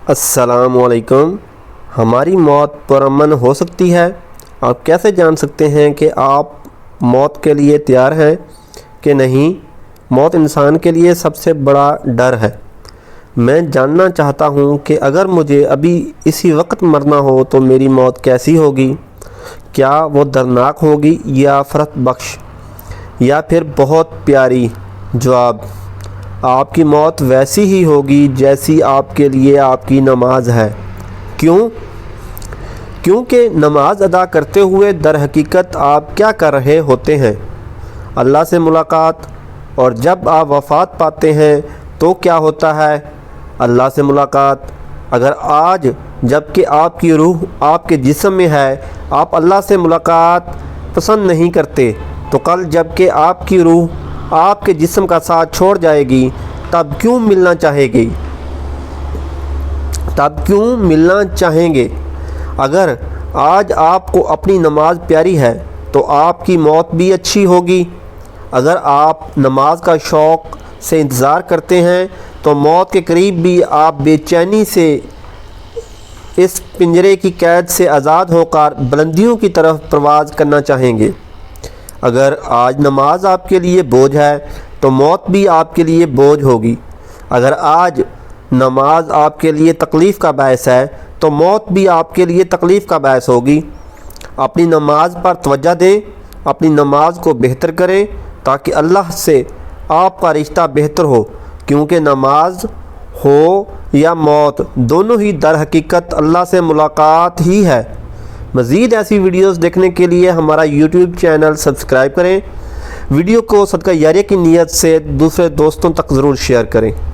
السلام علیکم۔ ہماری موت پرامن ہو سکتی ہے؟ آپ کیسے جان سکتے ہیں کہ آپ موت کے لیے تیار ہیں کہ نہیں؟ موت انسان کے لیے سب سے بڑا ڈر ہے۔ میں جاننا چاہتا ہوں کہ اگر مجھے ابھی اسی وقت مرنا ہو تو میری موت کیسی ہوگی؟ کیا وہ دردناک ہوگی یا فرحت بخش یا پھر بہت پیاری؟ جواب: آپ کی موت ویسی ہی ہوگی جیسی آپ کے لیے آپ کی نماز ہے۔ کیوں؟ کیونکہ نماز ادا کرتے ہوئے در حقیقت آپ کیا کر رہے ہوتے ہیں؟ اللہ سے ملاقات۔ اور جب آپ وفات پاتے ہیں تو کیا ہوتا ہے؟ اللہ سے ملاقات۔ اگر آج جب کہ آپ کی روح آپ کے جسم میں ہے آپ اللہ سے ملاقات پسند نہیں کرتے تو کل جب کہ آپ کی روح آپ کے جسم کا ساتھ چھوڑ جائے گی تب کیوں ملنا چاہیں گے؟ اگر آج آپ کو اپنی نماز پیاری ہے تو آپ کی موت بھی اچھی ہوگی۔ اگر آپ نماز کا شوق سے انتظار کرتے ہیں تو موت کے قریب بھی آپ بے چینی سے اس پنجرے کی قید سے آزاد ہو کر بلندیوں کی طرف پرواز کرنا چاہیں گے۔ اگر آج نماز آپ کے لیے بوجھ ہے تو موت بھی آپ کے لیے بوجھ ہوگی۔ اگر آج نماز آپ کے لیے تکلیف کا باعث ہے تو موت بھی آپ کے لیے تکلیف کا باعث ہوگی۔ اپنی نماز پر توجہ دیں، اپنی نماز کو بہتر کریں تاکہ اللہ سے آپ کا رشتہ بہتر ہو، کیونکہ نماز ہو یا موت دونوں ہی در حقیقت اللہ سے ملاقات ہی ہے۔ مزید ایسی ویڈیوز دیکھنے کے لیے ہمارا یوٹیوب چینل سبسکرائب کریں۔ ویڈیو کو صدقہ جاریہ کی نیت سے دوسرے دوستوں تک ضرور شیئر کریں۔